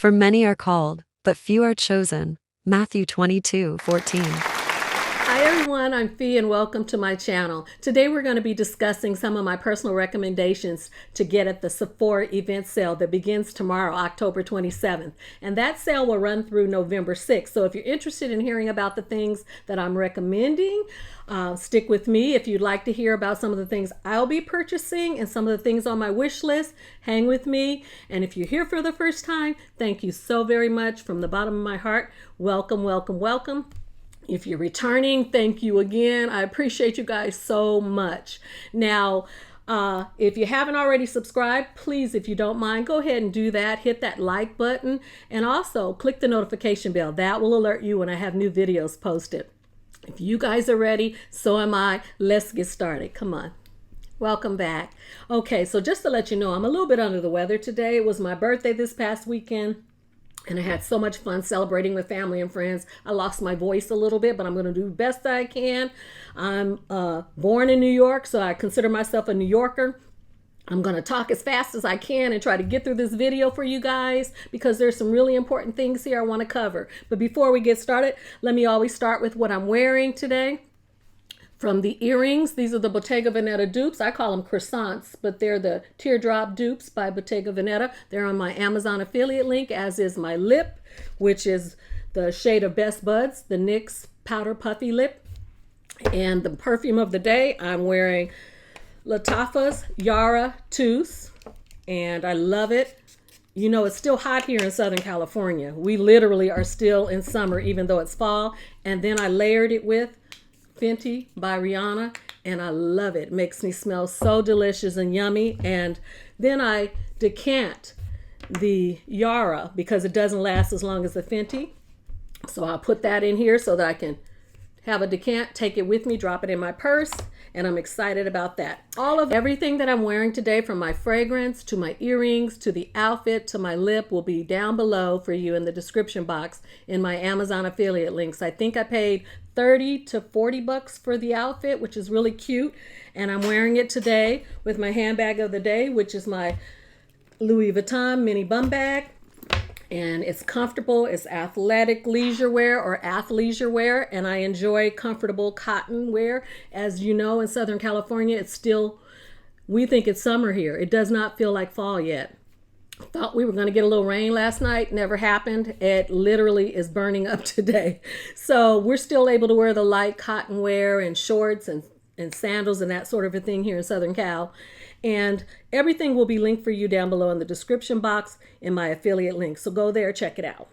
For many are called, but few are chosen. Matthew 22:14. Hi everyone, I'm Fee and welcome to my channel. Today we're going to be discussing some of my personal recommendations to get at the Sephora event sale that begins tomorrow, October 27th. And that sale will run through November 6th. So if you're interested in hearing about the things that I'm recommending, stick with me. If you'd like to hear about some of the things I'll be purchasing and some of the things on my wish list, hang with me. And if you're here for the first time, thank you so very much from the bottom of my heart. Welcome, welcome, welcome. If you're returning, thank you again. I appreciate you guys so much. Now, if you haven't already subscribed, please, if you don't mind, go ahead and do that. Hit that like button and also click the notification bell. That will alert you when I have new videos posted. If you guys are ready, so am I. Let's get started. Come on. Welcome back. Okay, so just to let you know, I'm a little bit under the weather today. It was my birthday this past weekend. And I had so much fun celebrating with family and friends. I lost my voice a little bit, but I'm going to do the best I can. I'm born in New York, so I consider myself a New Yorker. I'm going to talk as fast as I can and try to get through this video for you guys because there's some really important things here I want to cover. But before we get started, let me always start with what I'm wearing today. From the earrings, these are the Bottega Veneta dupes. I call them croissants, but they're the Teardrop dupes by Bottega Veneta. They're on my Amazon affiliate link, as is my lip, which is the shade of Best Buds, the NYX Powder Puffy Lip. And the perfume of the day, I'm wearing Lattafa's Yara Tous, and I love it. You know, it's still hot here in Southern California. We literally are still in summer, even though it's fall. And then I layered it with Fenty by Rihanna, and I love it. It makes me smell so delicious and yummy. And then I decant the Yara because it doesn't last as long as the Fenty. So I'll put that in here so that I can have a decant, take it with me, drop it in my purse, and I'm excited about that. All of everything that I'm wearing today, from my fragrance to my earrings to the outfit to my lip, will be down below for you in the description box in my Amazon affiliate links. I think I paid 30 to 40 bucks for the outfit, which is really cute, and I'm wearing it today with my handbag of the day, which is my Louis Vuitton mini bum bag. And it's comfortable, it's athletic leisure wear or athleisure wear, and I enjoy comfortable cotton wear. As you know, in Southern California, it's still, we think it's summer here. It does not feel like fall yet. Thought we were going to get a little rain last night, never happened. It literally is burning up today. So we're still able to wear the light cotton wear and shorts and sandals and that sort of a thing here in Southern Cal. And everything will be linked for you down below in the description box in my affiliate link. So go there, check it out.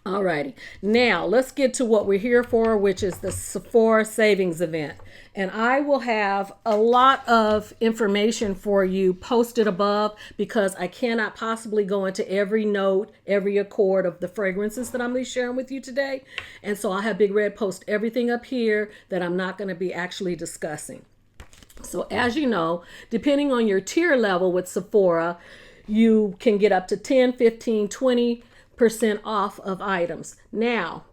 Alrighty, now let's get to what we're here for, which is the Sephora savings event. And I will have a lot of information for you posted above because I cannot possibly go into every note, every accord of the fragrances that I'm going to be sharing with you today. And so I'll have Big Red post everything up here that I'm not going to be actually discussing. So as you know, depending on your tier level with Sephora, you can get up to 10, 15, 20% off of items. Now,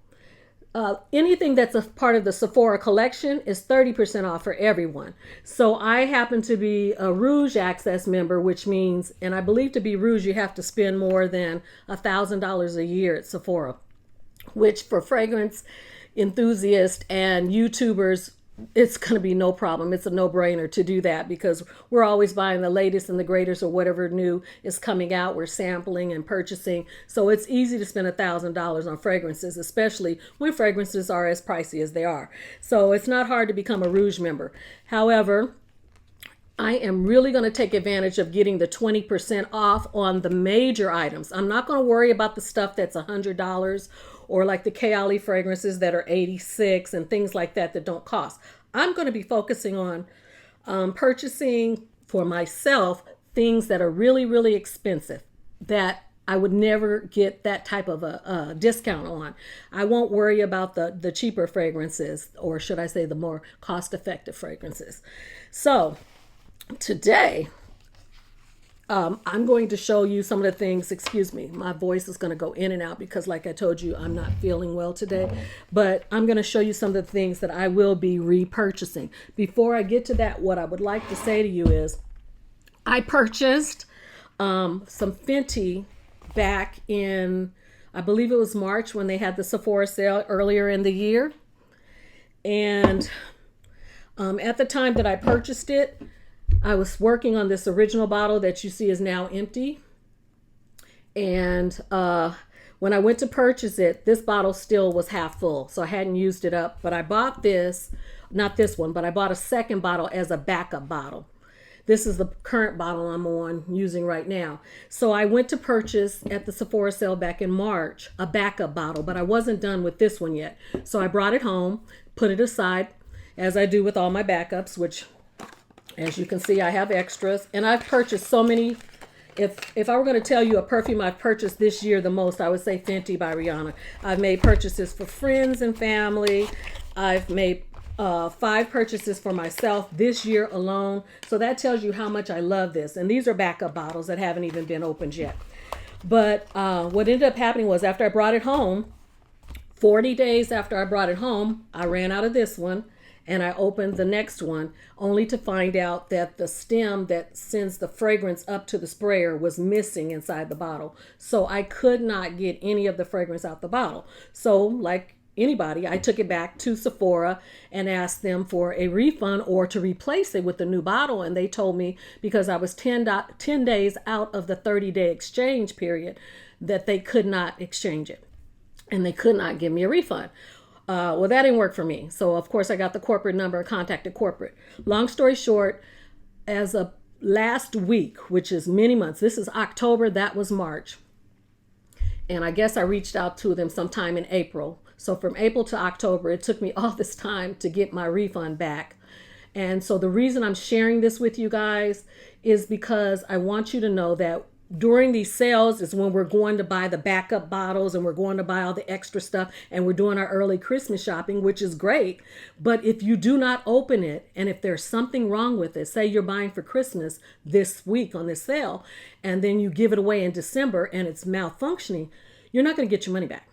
anything that's a part of the Sephora collection is 30% off for everyone. So I happen to be a Rouge Access member, which means, and I believe to be Rouge, you have to spend more than $1,000 a year at Sephora, which for fragrance enthusiasts and YouTubers, it's going to be no problem. It's a no-brainer to do that because we're always buying the latest and the greatest or whatever new is coming out. We're sampling and purchasing. So it's easy to spend $1,000 on fragrances, especially when fragrances are as pricey as they are. So it's not hard to become a Rouge member. However, I am really going to take advantage of getting the 20% off on the major items. I'm not going to worry about the stuff that's $100 or like the Kayali fragrances that are $86 and things like that that don't cost. I'm going to be focusing on purchasing for myself things that are really, really expensive that I would never get that type of a discount on. I won't worry about the cheaper fragrances, or should I say the more cost-effective fragrances. So today, I'm going to show you some of the things, excuse me, my voice is going to go in and out because like I told you, I'm not feeling well today, but I'm going to show you some of the things that I will be repurchasing. Before I get to that, what I would like to say to you is I purchased some Fenty back in, I believe it was March, when they had the Sephora sale earlier in the year. And at the time that I purchased it, I was working on this original bottle that you see is now empty. And when I went to purchase it, this bottle still was half full, so I hadn't used it up. But I bought this, not this one, but I bought a second bottle as a backup bottle. This is the current bottle I'm using right now. So I went to purchase at the Sephora sale back in March a backup bottle, but I wasn't done with this one yet. So I brought it home, put it aside, as I do with all my backups, which, as you can see, I have extras. And I've purchased so many. If I were going to tell you a perfume I've purchased this year the most, I would say Fenty by Rihanna. I've made purchases for friends and family. I've made 5 purchases for myself this year alone. So that tells you how much I love this. And these are backup bottles that haven't even been opened yet. But what ended up happening was, after I brought it home, 40 days after I brought it home, I ran out of this one and I opened the next one, only to find out that the stem that sends the fragrance up to the sprayer was missing inside the bottle. So I could not get any of the fragrance out the bottle. So, like anybody, I took it back to Sephora and asked them for a refund or to replace it with a new bottle. And they told me, because I was 10 days out of the 30-day exchange period, that they could not exchange it and they could not give me a refund. Well, that didn't work for me. So, of course, I got the corporate number and contacted corporate. Long story short, as of last week, which is many months, this is October, that was March. And I guess I reached out to them sometime in April. So from April to October, it took me all this time to get my refund back. And so the reason I'm sharing this with you guys is because I want you to know that during these sales is when we're going to buy the backup bottles and we're going to buy all the extra stuff and we're doing our early Christmas shopping, which is great. But if you do not open it, and if there's something wrong with it, say you're buying for Christmas this week on this sale, and then you give it away in December and it's malfunctioning, you're not going to get your money back.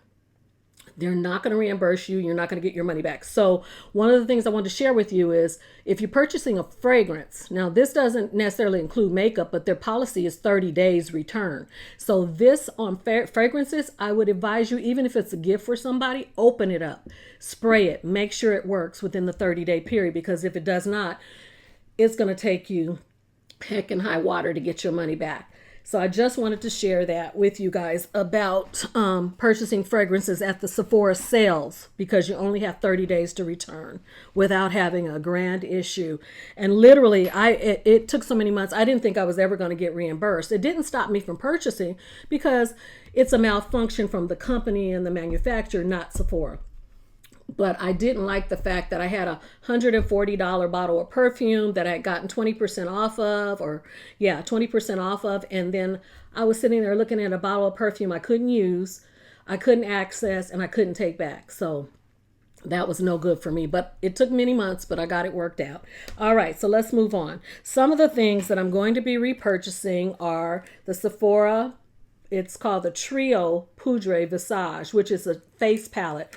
They're not going to reimburse you. You're not going to get your money back. So one of the things I wanted to share with you is, if you're purchasing a fragrance, now this doesn't necessarily include makeup, but their policy is 30 days return. So this on fragrances, I would advise you, even if it's a gift for somebody, open it up, spray it, make sure it works within the 30-day period, because if it does not, it's going to take you heck and high water to get your money back. So I just wanted to share that with you guys about purchasing fragrances at the Sephora sales, because you only have 30 days to return without having a grand issue. And literally, it took so many months, I didn't think I was ever going to get reimbursed. It didn't stop me from purchasing because it's a malfunction from the company and the manufacturer, not Sephora. But I didn't like the fact that I had a $140 bottle of perfume that I had gotten 20% off of, 20% off of. And then I was sitting there looking at a bottle of perfume I couldn't use, I couldn't access, and I couldn't take back. So that was no good for me. But it took many months, but I got it worked out. All right, so let's move on. Some of the things that I'm going to be repurchasing are the Sephora, it's called the Trio Poudre Visage, which is a face palette.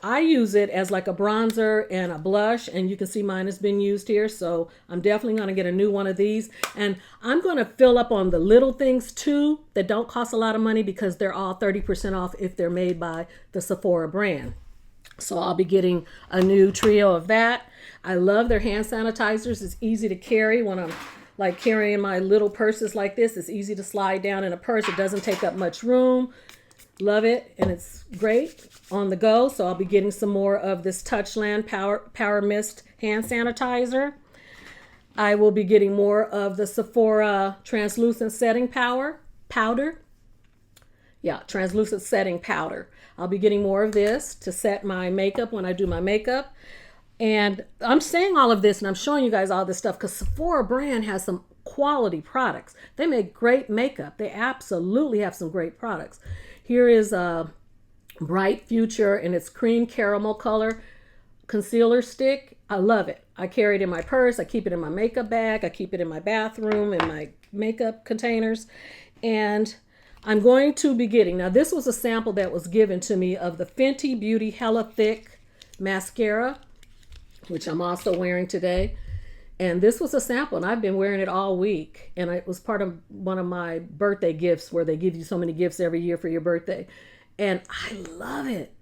I use it as like a bronzer and a blush, and you can see mine has been used here. So I'm definitely going to get a new one of these. And I'm going to fill up on the little things too that don't cost a lot of money, because they're all 30% off if they're made by the Sephora brand. So I'll be getting a new trio of that. I love their hand sanitizers. It's easy to carry when I'm like carrying my little purses like this. It's easy to slide down in a purse. It doesn't take up much room. Love it, and it's great on the go. So I'll be getting some more of this Touchland Power Mist hand sanitizer. I will be getting more of the Sephora translucent setting powder. Yeah, translucent setting powder. I'll be getting more of this to set my makeup when I do my makeup. And I'm saying all of this and I'm showing you guys all this stuff because Sephora brand has some quality products. They make great makeup. They absolutely have some great products. Here is a Bright Future in its cream caramel color concealer stick. I love it. I carry it in my purse. I keep it in my makeup bag. I keep it in my bathroom, in my makeup containers. And I'm going to be getting, now this was a sample that was given to me of the Fenty Beauty Hella Thick mascara, which I'm also wearing today. And this was a sample, and I've been wearing it all week. And it was part of one of my birthday gifts where they give you so many gifts every year for your birthday. And I love it.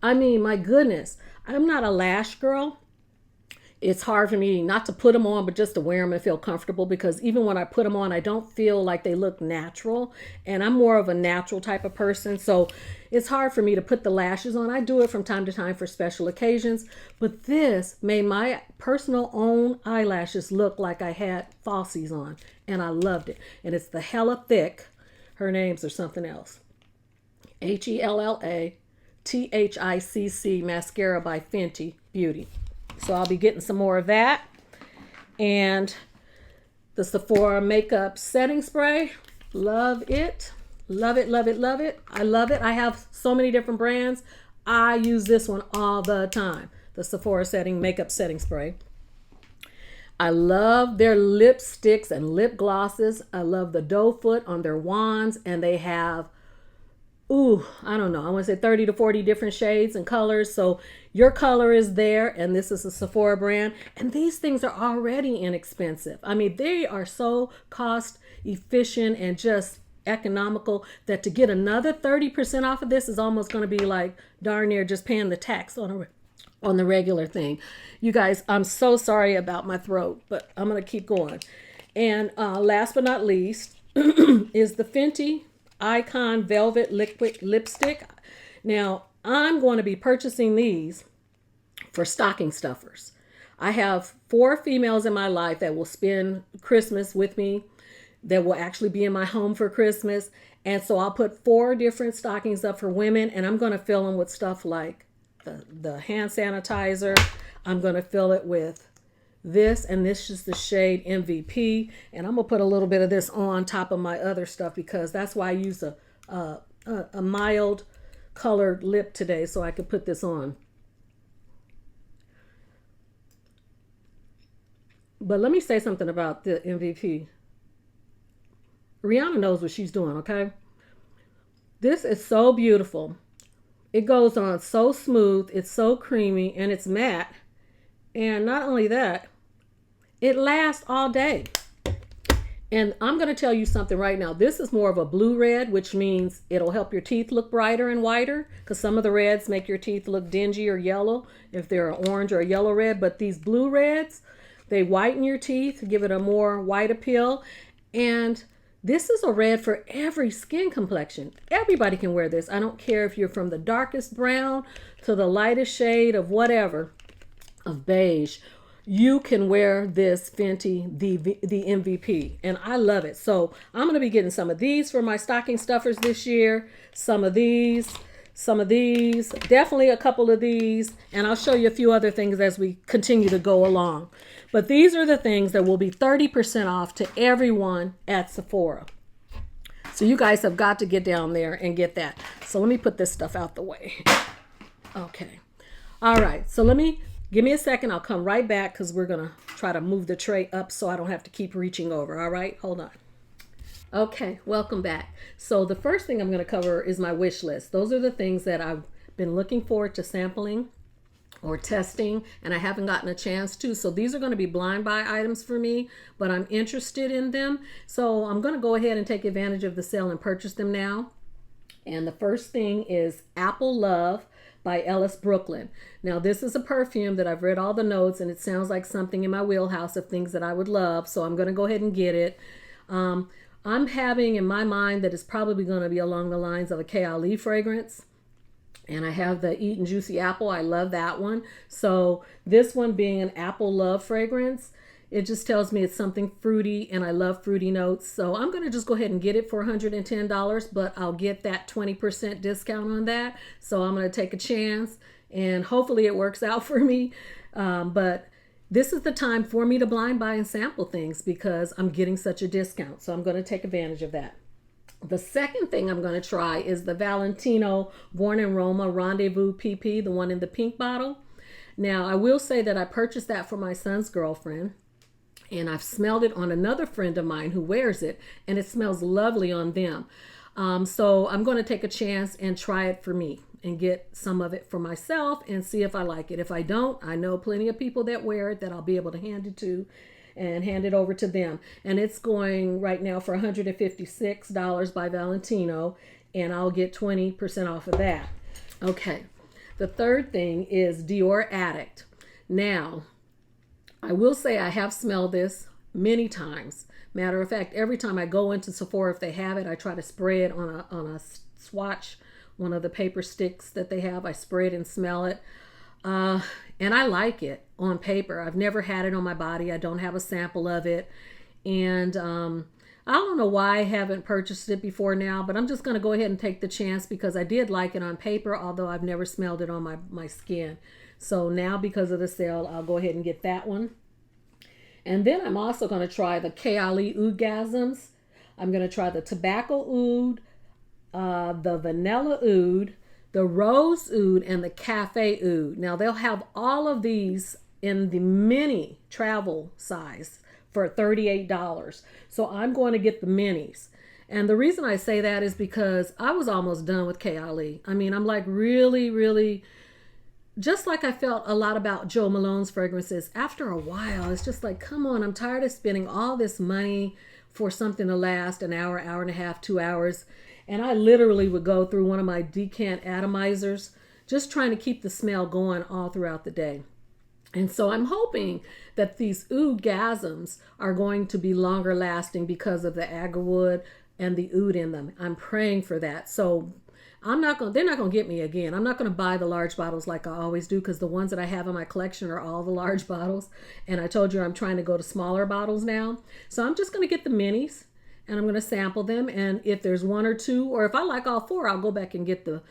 I mean, my goodness, I'm not a lash girl. It's hard for me not to put them on, but just to wear them and feel comfortable, because even when I put them on, I don't feel like they look natural. And I'm more of a natural type of person. So it's hard for me to put the lashes on. I do it from time to time for special occasions. But this made my personal own eyelashes look like I had falsies on. And I loved it. And it's the Hella Thick. Her names are something else. HELLATHICC mascara by Fenty Beauty. So I'll be getting some more of that. And the Sephora makeup setting spray. Love it. Love it, love it, love it. I love it. I have so many different brands. I use this one all the time. The Sephora makeup setting spray. I love their lipsticks and lip glosses. I love the doe foot on their wands. And they have, I don't know, I want to say 30 to 40 different shades and colors. So your color is there, and this is a Sephora brand. And these things are already inexpensive. I mean, they are so cost efficient and just economical that to get another 30% off of this is almost going to be like darn near just paying the tax on the regular thing. You guys, I'm so sorry about my throat, but I'm going to keep going. And last but not least is the Fenty Icon Velvet Liquid Lipstick. Now, I'm going to be purchasing these for stocking stuffers. I have 4 females in my life that will spend Christmas with me, that will actually be in my home for Christmas. And so I'll put 4 different stockings up for women, and I'm going to fill them with stuff like the hand sanitizer. I'm going to fill it with this, and this is the shade MVP. And I'm going to put a little bit of this on top of my other stuff, because that's why I use a mild colored lip today, so I could put this on. But let me say something about the MVP. Rihanna knows what she's doing, okay? This is so beautiful. It goes on so smooth, it's so creamy, and it's matte. And not only that, it lasts all day. And I'm going to tell you something right now. This is more of a blue red, which means it'll help your teeth look brighter and whiter, because some of the reds make your teeth look dingy or yellow if they're an orange or a yellow red. But these blue reds, they whiten your teeth, give it a more white appeal. And this is a red for every skin complexion. Everybody can wear this. I don't care if you're from the darkest brown to the lightest shade of whatever, of beige. You can wear this Fenty, the MVP, and I love it. So I'm going to be getting some of these for my stocking stuffers this year, some of these, definitely a couple of these, and I'll show you a few other things as we continue to go along. But these are the things that will be 30% off to everyone at Sephora. So you guys have got to get down there and get that. So let me put this stuff out the way. Okay. All right. So give me a second. I'll come right back, because we're going to try to move the tray up so I don't have to keep reaching over. All right. Hold on. Okay. Welcome back. So the first thing I'm going to cover is my wish list. Those are the things that I've been looking forward to sampling or testing, and I haven't gotten a chance to. So these are going to be blind buy items for me, but I'm interested in them. So I'm going to go ahead and take advantage of the sale and purchase them now. And the first thing is Apple Love by Ellis Brooklyn. Now, this is a perfume that I've read all the notes, and it sounds like something in my wheelhouse of things that I would love. So I'm going to go ahead and get it. I'm having in my mind that it's probably going to be along the lines of a K.Ali fragrance. And I have the Eat and Juicy Apple. I love that one. So this one being an Apple Love fragrance, it just tells me it's something fruity, and I love fruity notes. So I'm going to just go ahead and get it for $110, but I'll get that 20% discount on that. So I'm going to take a chance, and hopefully it works out for me. But this is the time for me to blind buy and sample things, because I'm getting such a discount. So I'm going to take advantage of that. The second thing I'm going to try is the Valentino Born in Roma Rendezvous PP, the one in the pink bottle. Now, I will say that I purchased that for my son's girlfriend, and I've smelled it on another friend of mine who wears it, and it smells lovely on them. So I'm going to take a chance and try it for me and get some of it for myself and see if I like it. If I don't, I know plenty of people that wear it that I'll be able to hand it to, and hand it over to them. And it's going right now for $156 by Valentino, and I'll get 20% off of that. Okay, the third thing is Dior Addict. Now, I will say I have smelled this many times. Matter of fact, every time I go into Sephora, if they have it, I try to spray it on a swatch, one of the paper sticks that they have. I spray it and smell it. And I like it on paper. I've never had it on my body. I don't have a sample of it. And I don't know why I haven't purchased it before now, but I'm just going to go ahead and take the chance because I did like it on paper, although I've never smelled it on my skin. So now because of the sale, I'll go ahead and get that one. And then I'm also going to try the Kylie Oudgasms. I'm going to try the Tobacco Oud, the Vanilla Oud, the Rose Oud, and the Cafe Oud. Now they'll have all of these in the mini travel size for $38. So I'm going to get the minis. And the reason I say that is because I was almost done with Kylie. I mean, I'm like really, just like I felt a lot about Jo Malone's fragrances. After a while, it's just like, come on, I'm tired of spending all this money for something to last an hour, hour and a half, 2 hours. And I literally would go through one of my decant Atomizers, just trying to keep the smell going all throughout the day. And so I'm hoping that these Oudgasms are going to be longer lasting because of the agarwood and the oud in them. I'm praying for that. So they're not going to get me again. I'm not going to buy the large bottles like I always do because the ones that I have in my collection are all the large bottles. And I told you I'm trying to go to smaller bottles now. So I'm just going to get the minis and I'm going to sample them. And if there's one or two, or if I like all four, I'll go back and get the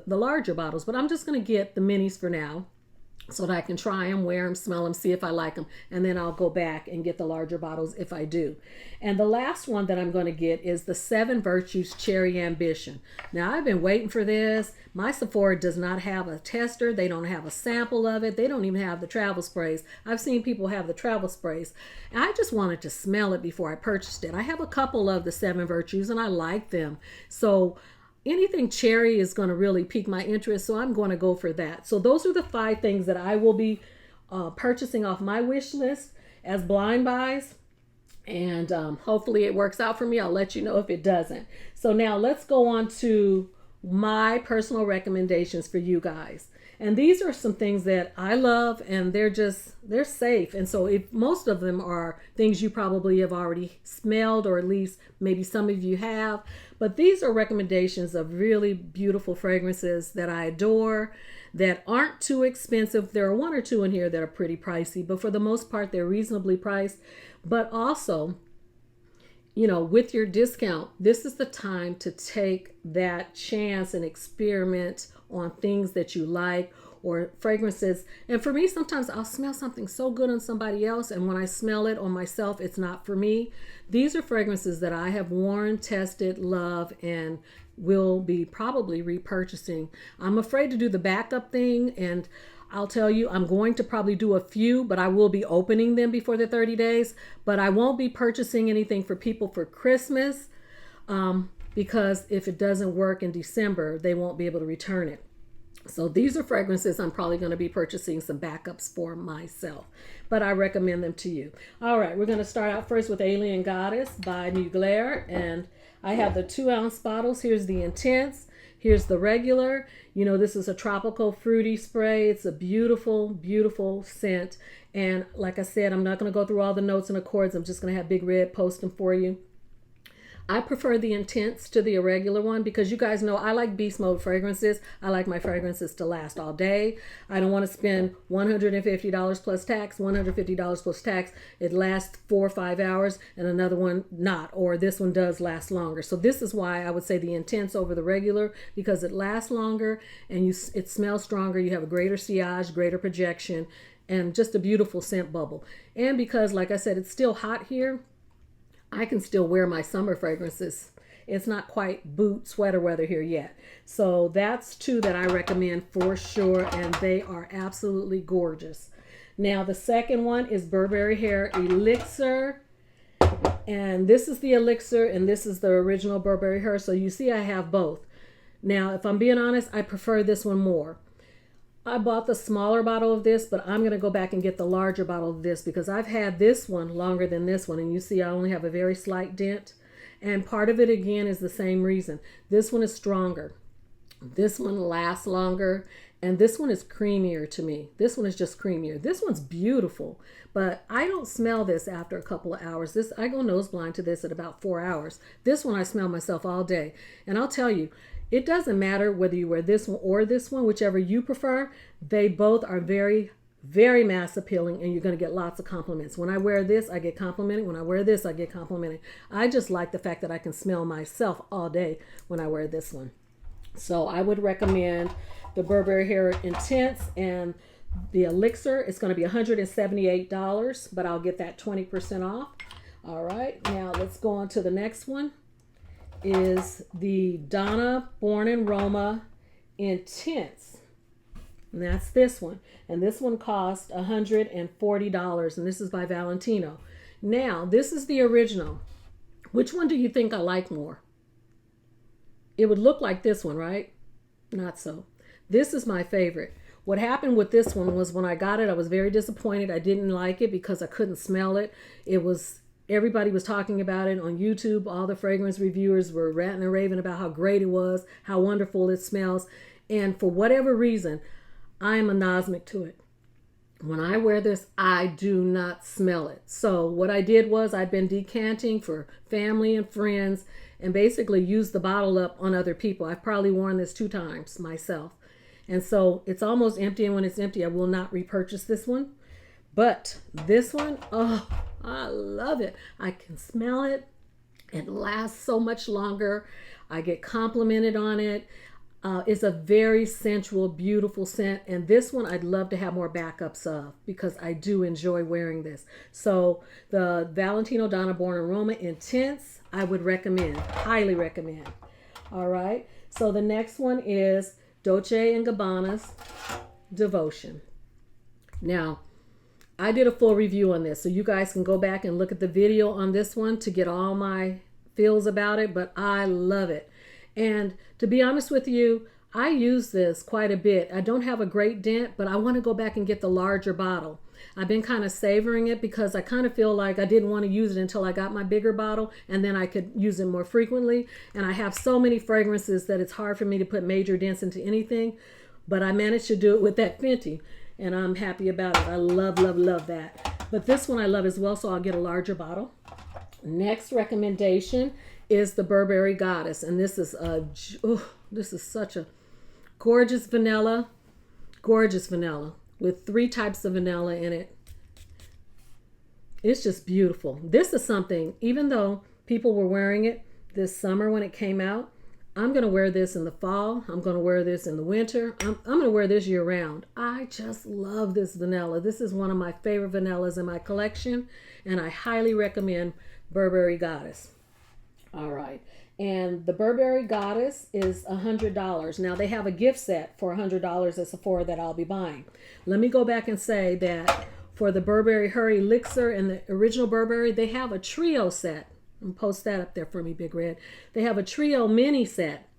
larger bottles. But I'm just going to get the minis for now, so that I can try them, wear them, smell them, see if I like them, and then I'll go back and get the larger bottles if I do. And the last one that I'm going to get is the 7 Virtues Cherry Ambition. Now, I've been waiting for this. My Sephora does not have a tester. They don't have a sample of it. They don't even have the travel sprays. I've seen people have the travel sprays. And I just wanted to smell it before I purchased it. I have a couple of the 7 Virtues, and I like them. So anything cherry is going to really pique my interest, so I'm going to go for that. So those are the 5 things that I will be purchasing off my wish list as blind buys. And hopefully it works out for me. I'll let you know if it doesn't. So now let's go on to my personal recommendations for you guys. And these are some things that I love, and they're safe. And so if most of them are things you probably have already smelled, or at least maybe some of you have. But these are recommendations of really beautiful fragrances that I adore, that aren't too expensive. There are 1 or 2 in here that are pretty pricey, but for the most part, they're reasonably priced. But also, you know, with your discount, this is the time to take that chance and experiment on things that you like, or fragrances. And for me, sometimes I'll smell something so good on somebody else, and when I smell it on myself, it's not for me. These are fragrances that I have worn, tested, love, and will be probably repurchasing. I'm afraid to do the backup thing, and I'll tell you, I'm going to probably do a few, but I will be opening them before the 30 days. But I won't be purchasing anything for people for Christmas, because if it doesn't work in December, they won't be able to return it. So these are fragrances I'm probably going to be purchasing some backups for myself, but I recommend them to you. All right, we're going to start out first with Alien Goddess by Mugler, and I have the 2-ounce bottles. Here's the Intense. Here's the regular. You know, this is a tropical fruity spray. It's a beautiful, beautiful scent. And like I said, I'm not going to go through all the notes and accords. I'm just going to have Big Red post them for you. I prefer the Intense to the irregular one because you guys know I like beast mode fragrances. I like my fragrances to last all day. I don't want to spend $150 plus tax, $150 plus tax. It lasts 4 or 5 hours and another one not, or this one does last longer. So this is why I would say the Intense over the regular, because it lasts longer and it smells stronger. You have a greater sillage, greater projection, and just a beautiful scent bubble. And because, like I said, it's still hot here, I can still wear my summer fragrances. It's not quite boot sweater weather here yet. So that's 2 that I recommend for sure, and they are absolutely gorgeous. Now the second one is Burberry Hair Elixir, and this is the Elixir and this is the original Burberry Hair. So you see I have both. Now if I'm being honest, I prefer this one more. I bought the smaller bottle of this, but I'm going to go back and get the larger bottle of this because I've had this one longer than this one. And you see I only have a very slight dent. And part of it, again, is the same reason. This one is stronger. This one lasts longer. And this one is creamier to me. This one is just creamier. This one's beautiful, but I don't smell this after a couple of hours. I go nose blind to this at about 4 hours. This one I smell myself all day. And I'll tell you, it doesn't matter whether you wear this one or this one, whichever you prefer. They both are very, very mass appealing, and you're going to get lots of compliments. When I wear this, I get complimented. When I wear this, I get complimented. I just like the fact that I can smell myself all day when I wear this one. So I would recommend the Burberry Hair Intense and the Elixir. It's going to be $178, but I'll get that 20% off. All right, now let's go on to the next one. Is the Donna Born in Roma Intense. And that's this one. And this one cost $140, and this is by Valentino. Now, this is the original. Which one do you think I like more? It would look like this one, right? Not so. This is my favorite. What happened with this one was when I got it, I was very disappointed. I didn't like it because I couldn't smell it. Everybody was talking about it on YouTube. All the fragrance reviewers were ranting and raving about how great it was, how wonderful it smells. And for whatever reason, I am anosmic to it. When I wear this, I do not smell it. So what I did was I've been decanting for family and friends and basically used the bottle up on other people. I've probably worn this 2 times myself. And so it's almost empty, and when it's empty, I will not repurchase this one. But this one, oh, I love it. I can smell it. It lasts so much longer. I get complimented on it. It's a very sensual, beautiful scent. And this one I'd love to have more backups of because I do enjoy wearing this. So the Valentino Donna Born in Roma Intense, I would recommend, highly recommend. All right. So the next one is Dolce & Gabbana's Devotion. Now, I did a full review on this, so you guys can go back and look at the video on this one to get all my feels about it, but I love it. And to be honest with you, I use this quite a bit. I don't have a great dent, but I want to go back and get the larger bottle. I've been kind of savoring it because I kind of feel like I didn't want to use it until I got my bigger bottle, and then I could use it more frequently. And I have so many fragrances that it's hard for me to put major dents into anything, but I managed to do it with that Fenty, and I'm happy about it. I love, love, love that. But this one I love as well, so I'll get a larger bottle. Next recommendation is the Burberry Goddess, and this is such a gorgeous vanilla with 3 types of vanilla in it. It's just beautiful. This is something, even though people were wearing it this summer when it came out, I'm going to wear this in the fall. I'm going to wear this in the winter. I'm going to wear this year round. I just love this vanilla. This is one of my favorite vanillas in my collection, and I highly recommend Burberry Goddess. All right. And the Burberry Goddess is $100. Now, they have a gift set for $100 at Sephora that I'll be buying. Let me go back and say that for the Burberry Her Elixir and the original Burberry, they have a trio set. And post that up there for me, Big Red. They have a trio mini set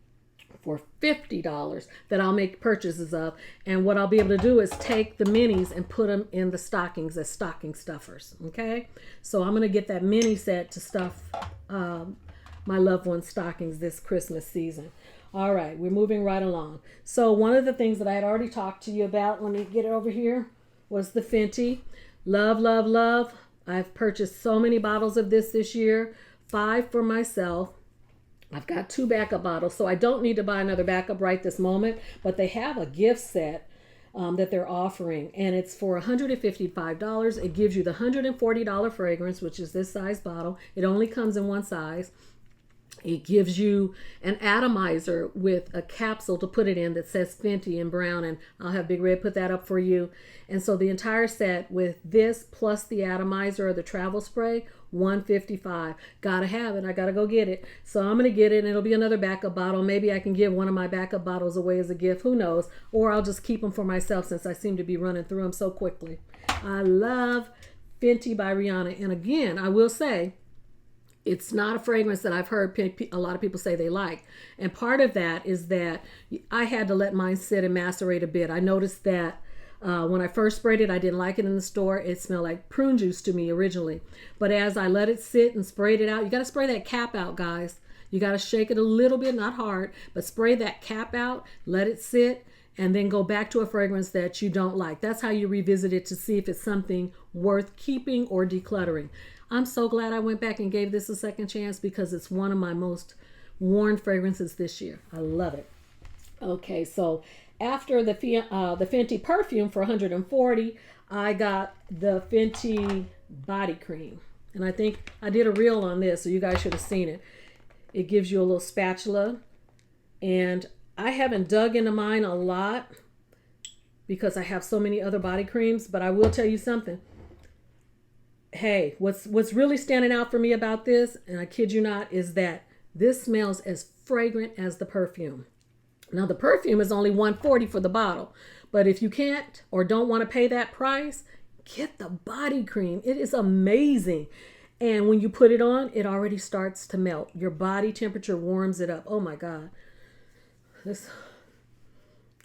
for $50 that I'll make purchases of. And what I'll be able to do is take the minis and put them in the stockings as stocking stuffers. Okay? So I'm going to get that mini set to stuff my loved one's stockings this Christmas season. All right, we're moving right along. So one of the things that I had already talked to you about, let me get it over here, was the Fenty. Love, love, love. I've purchased so many bottles of this year. 5 for myself. I've got 2 backup bottles, so I don't need to buy another backup right this moment, but they have a gift set that they're offering, and it's for $155. It gives you the $140 fragrance, which is this size bottle. It only comes in one size. It gives you an atomizer with a capsule to put it in that says Fenty in brown, and I'll have Big Red put that up for you. And so the entire set with this plus the atomizer or the travel spray, $155. Gotta have it. I gotta go get it. So I'm gonna get it, and it'll be another backup bottle. Maybe I can give one of my backup bottles away as a gift. Who knows? Or I'll just keep them for myself since I seem to be running through them so quickly. I love Fenty by Rihanna. And again, I will say, It's not a fragrance that I've heard a lot of people say they like. And part of that is that I had to let mine sit and macerate a bit. I noticed that when I first sprayed it, I didn't like it in the store. It smelled like prune juice to me originally. But as I let it sit and sprayed it out, you got to spray that cap out, guys. You got to shake it a little bit, not hard, but spray that cap out, let it sit, and then go back to a fragrance that you don't like. That's how you revisit it to see if it's something worth keeping or decluttering. I'm so glad I went back and gave this a second chance because it's one of my most worn fragrances this year. I love it. Okay, so after the Fenty perfume for $140, I got the Fenty body cream. And I think I did a reel on this, so you guys should have seen it. It gives you a little spatula. And I haven't dug into mine a lot because I have so many other body creams, but I will tell you something. Hey, what's really standing out for me about this, and I kid you not, is that this smells as fragrant as the perfume. Now the perfume is only $140 for the bottle, but if you can't or don't want to pay that price, get the body cream. It is amazing. And when you put it on, it already starts to melt. Your body temperature warms it up. Oh my God.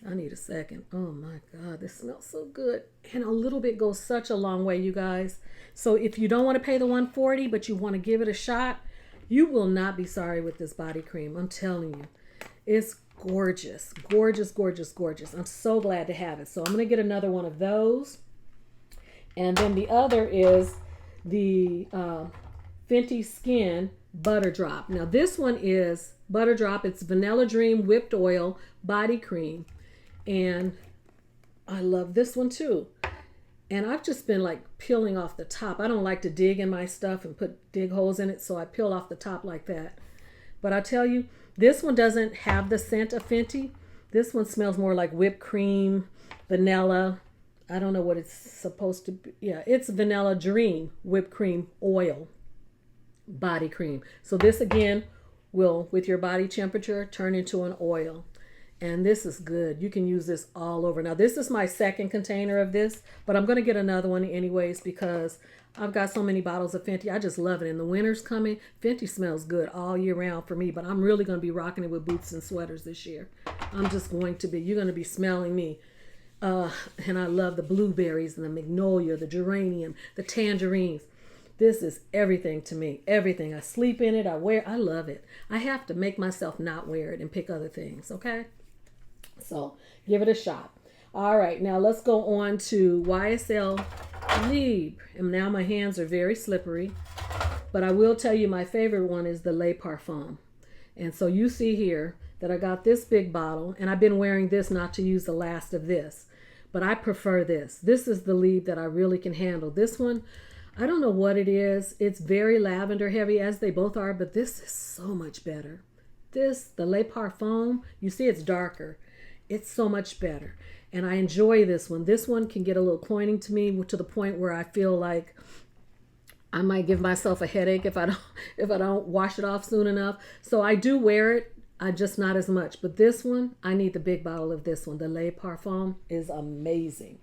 I need a second. Oh my God, this smells so good. And a little bit goes such a long way, you guys. So if you don't want to pay the $140, but you want to give it a shot, you will not be sorry with this body cream. I'm telling you. It's gorgeous, gorgeous, gorgeous, gorgeous. I'm so glad to have it. So I'm going to get another one of those. And then the other is the Fenty Skin Butter Drop. Now this one is Butter Drop. It's Vanilla Dream Whipped Oil Body Cream. And I love this one too. And I've just been like peeling off the top. I don't like to dig in my stuff and dig holes in it, so I peel off the top like that. But I tell you, this one doesn't have the scent of Fenty. This one smells more like whipped cream, vanilla. I don't know what it's supposed to be. Yeah, it's Vanilla Dream Whipped Cream Oil Body Cream. So this again will, with your body temperature, turn into an oil. And this is good. You can use this all over. Now this is my second container of this, but I'm going to get another one anyways because I've got so many bottles of Fenty. I just love it. And the winter's coming. Fenty smells good all year round for me, but I'm really going to be rocking it with boots and sweaters this year. I'm just going to be. You're going to be smelling me. And I love the blueberries and the magnolia, the geranium, the tangerines. This is everything to me. Everything. I sleep in it. I love it. I have to make myself not wear it and pick other things, okay? So give it a shot. All right, now let's go on to YSL Libre. And now my hands are very slippery, but I will tell you my favorite one is the Le Parfum. And so you see here that I got this big bottle, and I've been wearing this not to use the last of this, but I prefer this. This is the Libre that I really can handle. This one, I don't know what it is. It's very lavender heavy, as they both are, but this is so much better. The Le Parfum, you see it's darker. It's so much better. And I enjoy this one. This one can get a little cloying to me to the point where I feel like I might give myself a headache if I don't wash it off soon enough. So I do wear it, just not as much. But this one, I need the big bottle of this one. The Le Parfum is amazing.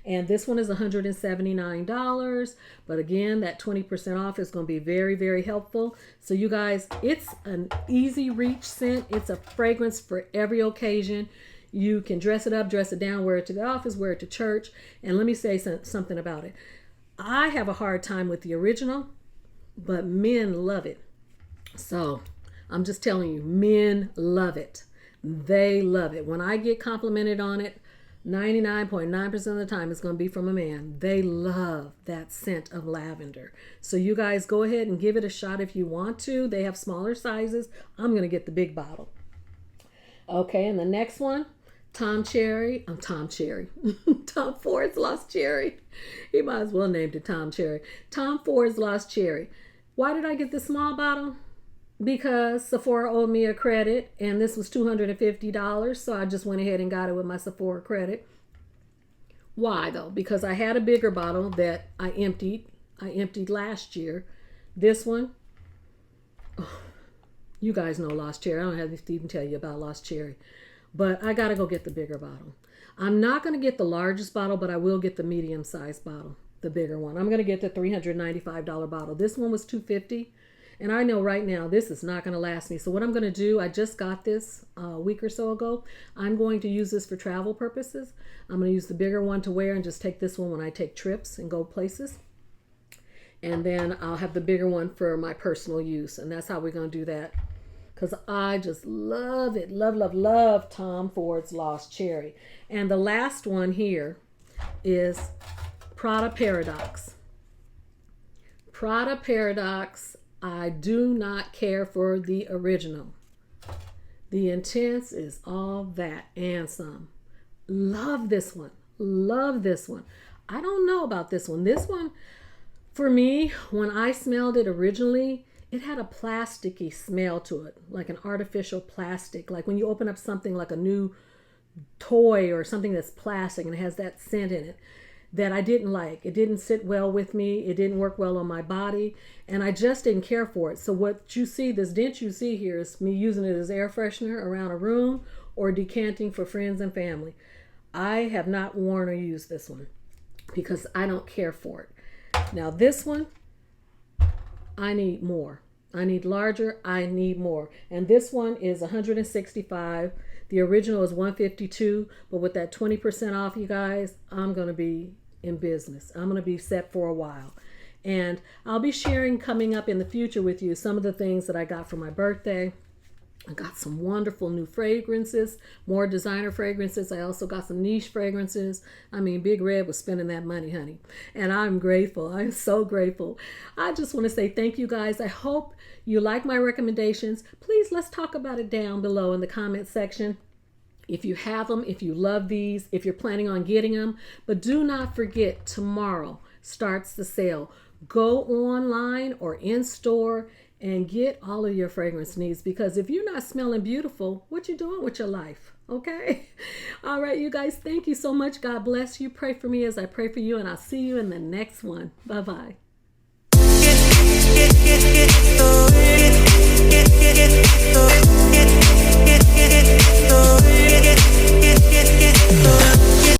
And this one is $179. But again, that 20% off is going to be very, very helpful. So you guys, it's an easy reach scent. It's a fragrance for every occasion. You can dress it up, dress it down, wear it to the office, wear it to church. And let me say something about it. I have a hard time with the original, but men love it. So I'm just telling you, men love it. They love it. When I get complimented on it, 99.9% of the time it's going to be from a man. They love that scent of lavender. So you guys go ahead and give it a shot if you want to. They have smaller sizes. I'm going to get the big bottle. Okay, and the next one, Tom Ford's Lost Cherry. He might as well named it Tom Cherry. Tom Ford's Lost Cherry. Why did I get the small bottle? Because Sephora owed me a credit, and this was $250, so I just went ahead and got it with my Sephora credit. Why though? Because I had a bigger bottle that I emptied last year. This one, oh, you guys know Lost Cherry. I don't have to even tell you about Lost Cherry. But I got to go get the bigger bottle. I'm not going to get the largest bottle, but I will get the medium-sized bottle, the bigger one. I'm going to get the $395 bottle. This one was $250, And I know right now this is not going to last me. So what I'm going to do, I just got this a week or so ago. I'm going to use this for travel purposes. I'm going to use the bigger one to wear and just take this one when I take trips and go places. And then I'll have the bigger one for my personal use. And that's how we're going to do that. Because I just love it. Love, love, love Tom Ford's Lost Cherry. And the last one here is Prada Paradox. Prada Paradox, I do not care for the original. The Intense is all that and some. Love this one. Love this one. I don't know about this one. This one, for me, when I smelled it originally, it had a plasticky smell to it, like an artificial plastic. Like when you open up something like a new toy or something that's plastic and it has that scent in it that I didn't like. It didn't sit well with me. It didn't work well on my body. And I just didn't care for it. So what you see, this dent you see here is me using it as air freshener around a room or decanting for friends and family. I have not worn or used this one because I don't care for it. Now this one, I need more. I need larger. I need more. And this one is 165. The original is 152. But with that 20% off, you guys, I'm going to be in business. I'm going to be set for a while. And I'll be sharing coming up in the future with you some of the things that I got for my birthday. I got some wonderful new fragrances, more designer fragrances. I also got some niche fragrances. I mean, Big Red was spending that money, honey. And I'm grateful. I'm so grateful. I just want to say thank you guys. I hope you like my recommendations. Please, let's talk about it down below in the comment section. If you have them, if you love these, if you're planning on getting them. But do not forget, tomorrow starts the sale. Go online or in store and get all of your fragrance needs, because if you're not smelling beautiful, what you doing with your life? Okay. All right, you guys, thank you so much. God bless you. Pray for me as I pray for you, and I'll see you in the next one. Bye-bye.